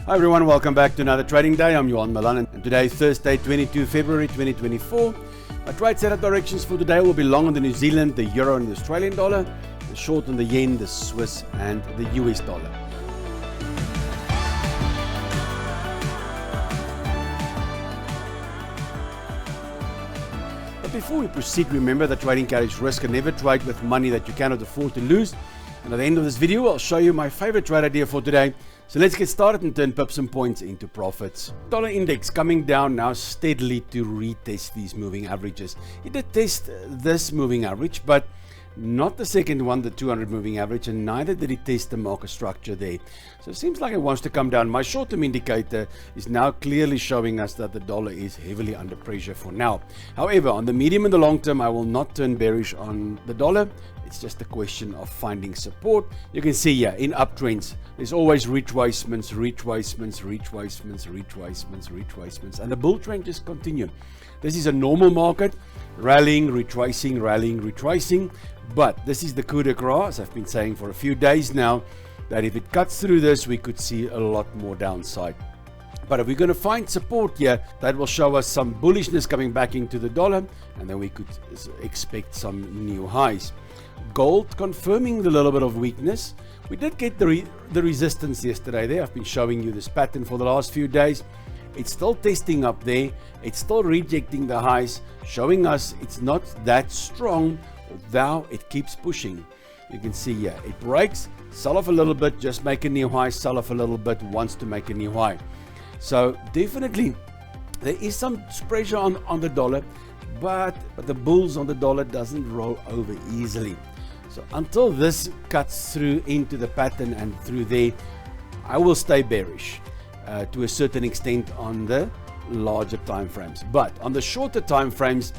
Hi everyone, welcome back to another trading day. I'm Johan Milan and today, Thursday, 22 February 2024. My trade setup directions for today will be long on the New Zealand, the Euro and the Australian dollar, the short on the Yen, the Swiss and the US dollar. But before we proceed, remember that trading carries risk and never trade with money that you cannot afford to lose. And at the end of this video, I'll show you my favorite trade idea for today. So let's get started and turn pips and points into profits. Dollar index coming down now steadily to retest these moving averages. It did test this moving average, but not the second one, the 200 moving average, and neither did it test the market structure there. So it seems like it wants to come down. My short-term indicator is now clearly showing us that the dollar is heavily under pressure for now. However, on the medium and the long term, I will not turn bearish on the dollar. It's just a question of finding support. You can see here in uptrends, there's always retracements, and the bull trend just continues. This is a normal market, rallying, retracing, but this is the coup de grace, as I've been saying for a few days now, that if it cuts through this, we could see a lot more downside. But if we're going to find support here, that will show us some bullishness coming back into the dollar, and then we could expect some new highs. Gold confirming the little bit of weakness. We did get the resistance yesterday there. I've been showing you this pattern for the last few days. It's still testing up there. It's still rejecting the highs, showing us it's not that strong, although it keeps pushing. You can see here, it breaks, sell off a little bit, just make a new high, sell off a little bit, wants to make a new high. So definitely there is some pressure on the dollar, but the bulls on the dollar doesn't roll over easily. So until this cuts through into the pattern and through there, I will stay bearish to a certain extent on the larger time frames. But on the shorter time frames,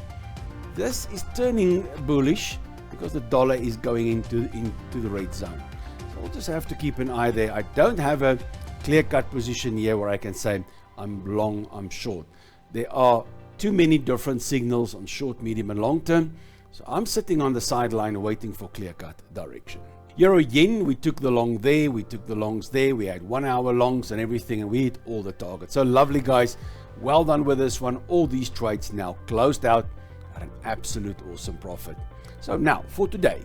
this is turning bullish because the dollar is going into the red zone. So we'll just have to keep an eye there. I don't have a clear-cut position here where I can say I'm long, I'm short. There are too many different signals on short, medium and long term. So I'm sitting on the sideline waiting for clear-cut direction. Euro yen, we took the long there, we took the longs there, we had 1 hour longs and everything, and we hit all the targets. So lovely guys, well done with this one. All these trades now closed out at an absolute awesome profit. So now for today,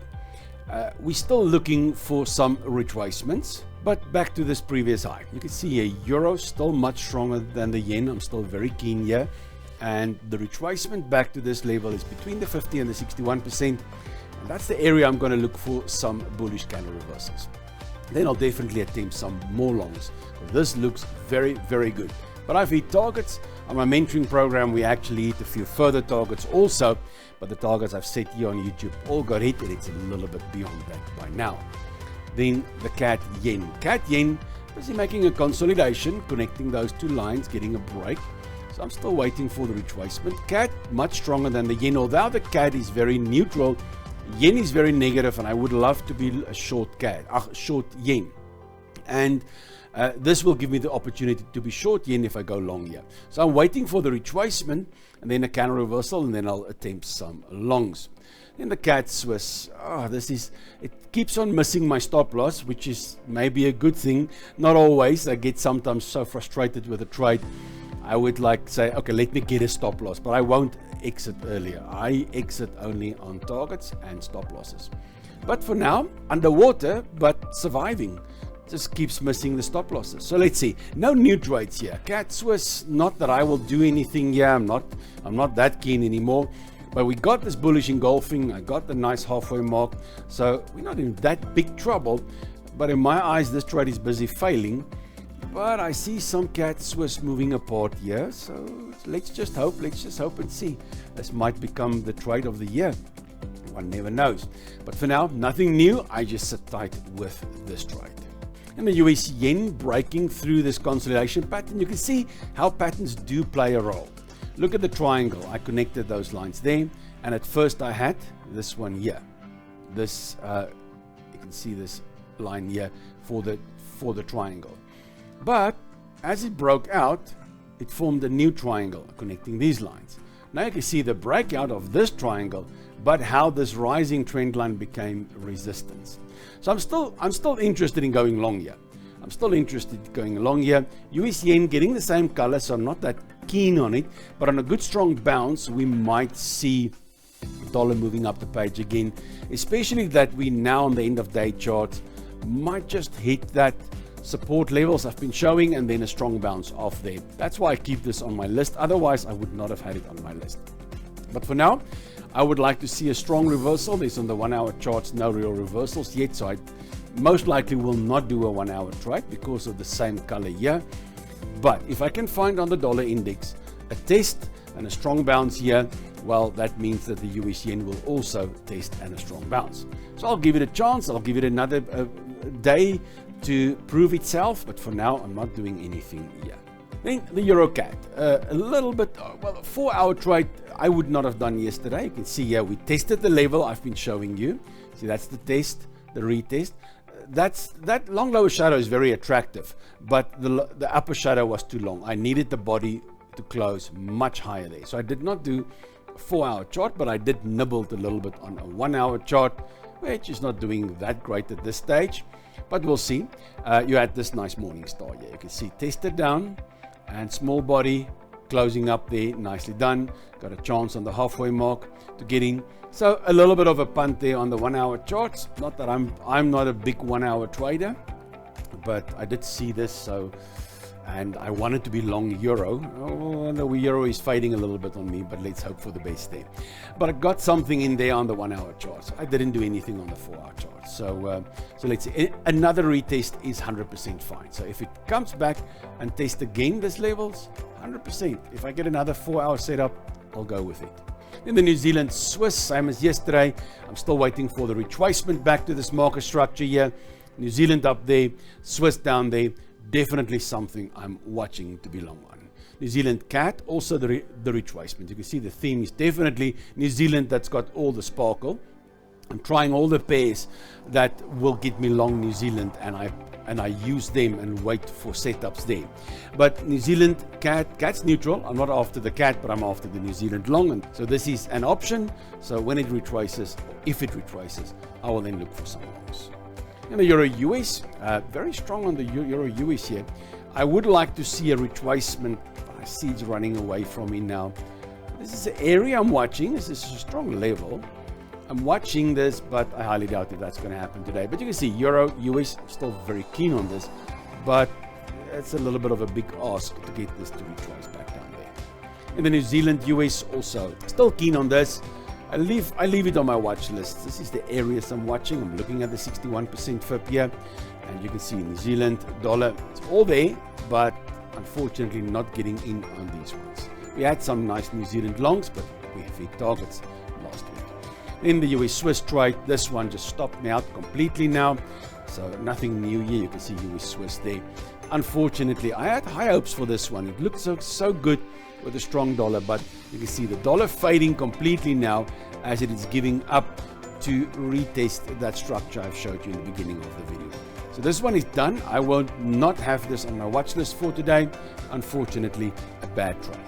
we're still looking for some retracements, but back to this previous high. You can see a euro still much stronger than the yen. I'm still very keen here, and the retracement back to this level is between the 50 and the 61%. And that's the area I'm going to look for some bullish candle reversals. Then I'll definitely attempt some more longs. This looks very, very good. But I've hit targets. On my mentoring program, we actually hit a few further targets also. But the targets I've set here on YouTube all got hit, and it's a little bit beyond that by now. Then the CAD yen. CAD yen, busy making a consolidation, connecting those two lines, getting a break. So I'm still waiting for the retracement. CAD much stronger than the yen, although the CAD is very neutral. Yen is very negative, and I would love to be a short CAD, short yen. And this will give me the opportunity to be short yen if I go long here. So I'm waiting for the retracement and then a candle reversal, and then I'll attempt some longs. Then the CAD Swiss, it keeps on missing my stop loss, which is maybe a good thing. Not always. I get sometimes so frustrated with a trade. I would like say, okay, let me get a stop loss, but I won't exit earlier. I exit only on targets and stop losses. But for now, underwater, but surviving. Just keeps missing the stop losses. So let's see. No new trades here. CAD Swiss, not that I will do anything here. I'm not that keen anymore. But we got this bullish engulfing. I got the nice halfway mark. So we're not in that big trouble. But in my eyes, this trade is busy failing. But I see some CAD Swiss moving apart here. So let's just hope and see. This might become the trade of the year. One never knows. But for now, nothing new. I just sit tight with this trade. And the US yen breaking through this consolidation pattern. You can see how patterns do play a role. Look at the triangle. I connected those lines there. And at first I had this one here. This, you can see this line here for the triangle. But as it broke out, it formed a new triangle connecting these lines. Now you can see the breakout of this triangle, but how this rising trend line became resistance. So I'm still interested in going long here. I'm still interested going along here. US yen getting the same color, so I'm not that keen on it, but on a good strong bounce, we might see dollar moving up the page again, especially that we now on the end of day chart might just hit that support levels I've been showing and then a strong bounce off there. That's why I keep this on my list. Otherwise, I would not have had it on my list. But for now, I would like to see a strong reversal. There's on the 1 hour charts no real reversals yet, so I most likely will not do a 1 hour trade because of the same color here. But if I can find on the dollar index a test and a strong bounce here, well, that means that the US yen will also test and a strong bounce. So I'll give it a chance. I'll give it another day to prove itself, but for now I'm not doing anything here. Then the Euro CAD, a little bit, well, a 4 hour trade I would not have done yesterday. You can see here we tested the level I've been showing you. See, that's the test, the retest. That long lower shadow is very attractive, but the upper shadow was too long. I needed the body to close much higher there. So I did not do a 4 hour chart, but I did nibble a little bit on a 1 hour chart, which is not doing that great at this stage. But we'll see. You had this nice morning star here. You can see tested down and small body closing up there. Nicely done. Got a chance on the halfway mark to get in. So a little bit of a punt there on the 1 hour charts. Not that I'm not a big 1 hour trader, but I did see this, and I wanted to be long euro. Oh, the euro is fading a little bit on me, but let's hope for the best there. But I got something in there on the 1 hour charts. I didn't do anything on the 4 hour charts. So let's see. Another retest is 100% fine. So if it comes back and test again these levels, 100%. If I get another 4 hour setup, I'll go with it. In the New Zealand Swiss, same as yesterday, I'm still waiting for the retracement back to this market structure here. New Zealand up there, Swiss down there. Definitely something I'm watching to be long on. New Zealand CAD, also the retracement. You can see the theme is definitely New Zealand. That's got all the sparkle. I'm trying all the pairs that will get me long New Zealand, and I use them and wait for setups there. But New Zealand CAD's neutral. I'm not after the CAD, but I'm after the New Zealand long. And so this is an option. So when it retraces, if it retraces, I will then look for some longs. And the Euro US, very strong on the Euro US here. I would like to see a retracement. I see it's running away from me now. This is the area I'm watching. This is a strong level. I'm watching this, but I highly doubt if that's going to happen today. But you can see Euro US, I'm still very keen on this, but it's a little bit of a big ask to get this to retrace back down there. In the New Zealand US also, still keen on this. I leave it on my watch list. This is the areas I'm watching. I'm looking at the 61% FIP here, and you can see New Zealand dollar. It's all there, but unfortunately not getting in on these ones. We had some nice New Zealand longs, but we have hit targets last week. In the US Swiss trade, this one just stopped me out completely now. So nothing new here. You can see US Swiss there. Unfortunately, I had high hopes for this one. It looked so good with a strong dollar, but you can see the dollar fading completely now as it is giving up to retest that structure I've showed you in the beginning of the video. So this one is done. I will not have this on my watch list for today. Unfortunately, a bad trade.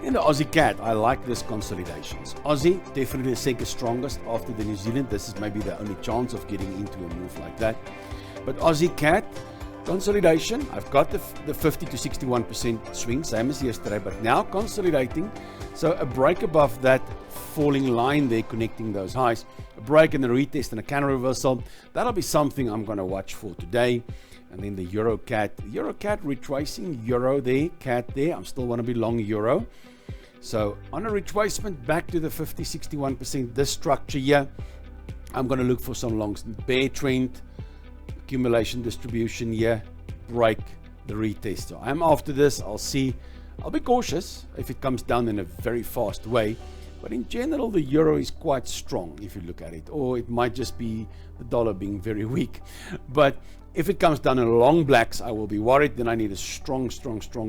In the Aussie CAD, I like this consolidations. Aussie, definitely the second strongest after the New Zealand. This is maybe the only chance of getting into a move like that. But Aussie CAD, consolidation, I've got the 50 to 61% swing, same as yesterday, but now consolidating. So a break above that falling line there, connecting those highs, a break and a retest and a counter reversal. That'll be something I'm going to watch for today. And then the Euro CAD retracing, Euro there, CAD there. I'm still want to be long Euro. So on a retracement back to the 50, 61%, this structure here, I'm going to look for some longs. Bear trend, accumulation distribution here, break the retest. So I'm after this. I'll see. I'll be cautious if it comes down in a very fast way. But in general, the euro is quite strong if you look at it. Or it might just be the dollar being very weak. But if it comes down in long blacks, I will be worried. Then I need a strong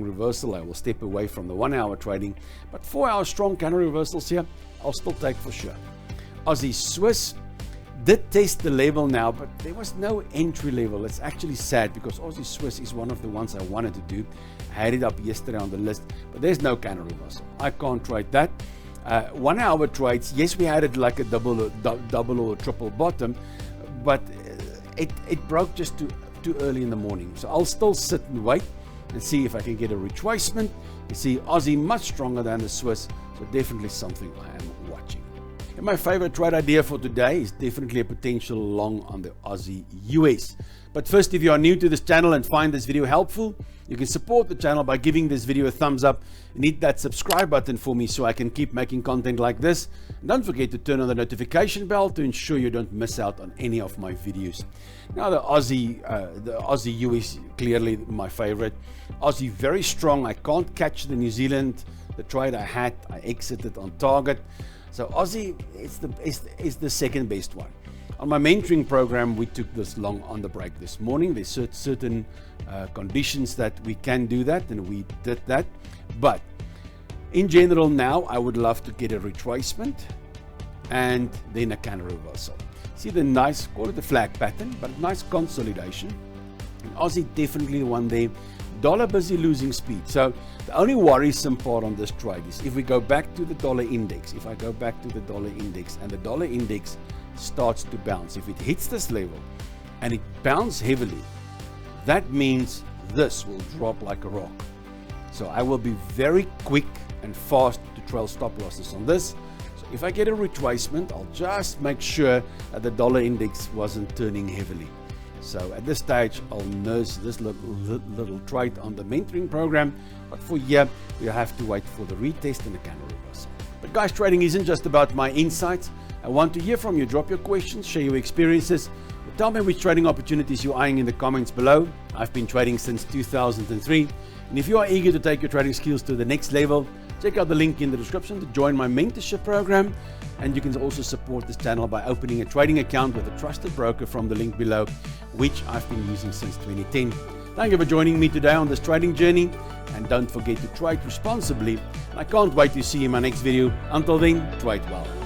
reversal. I will step away from the 1 hour trading. But 4 hour strong counter reversals here, I'll still take for sure. Aussie Swiss did test the level now, but there was no entry level. It's actually sad because Aussie Swiss is one of the ones I wanted to do. I had it up yesterday on the list, but there's no counter reversal. I can't trade that. 1 hour trades, yes, we had it like a double or triple bottom, but it broke just to too early in the morning. So I'll still sit and wait and see if I can get a retracement. You see Aussie much stronger than the Swiss, so definitely something I am watching. And my favorite trade idea for today is definitely a potential long on the Aussie US. But first, if you are new to this channel and find this video helpful, you can support the channel by giving this video a thumbs up and hit that subscribe button for me so I can keep making content like this. And don't forget to turn on the notification bell to ensure you don't miss out on any of my videos. Now the Aussie US, clearly my favorite. Aussie very strong. I can't catch the New Zealand. The trade I had, I exited on target. So Aussie is the second best one. On my mentoring program, we took this long on the break this morning. There's certain conditions that we can do that, and we did that. But in general now, I would love to get a retracement and then a counter reversal. See the nice, call it a flag pattern, but nice consolidation. And Aussie definitely the one there. Dollar busy losing speed. So the only worrisome part on this trade is if we go back to the dollar index, if I go back to the dollar index and the dollar index starts to bounce, if it hits this level and it bounces heavily, that means this will drop like a rock. So I will be very quick and fast to trail stop losses on this. So if I get a retracement, I'll just make sure that the dollar index wasn't turning heavily. So at this stage, I'll nurse this little trade on the mentoring program. But for here, we have to wait for the retest and the counter reversal. But guys, trading isn't just about my insights. I want to hear from you. Drop your questions, share your experiences. Or tell me which trading opportunities you're eyeing in the comments below. I've been trading since 2003. And if you are eager to take your trading skills to the next level, check out the link in the description to join my mentorship program. And you can also support this channel by opening a trading account with a trusted broker from the link below, which I've been using since 2010. Thank you for joining me today on this trading journey. And don't forget to trade responsibly. And I can't wait to see you in my next video. Until then, trade well.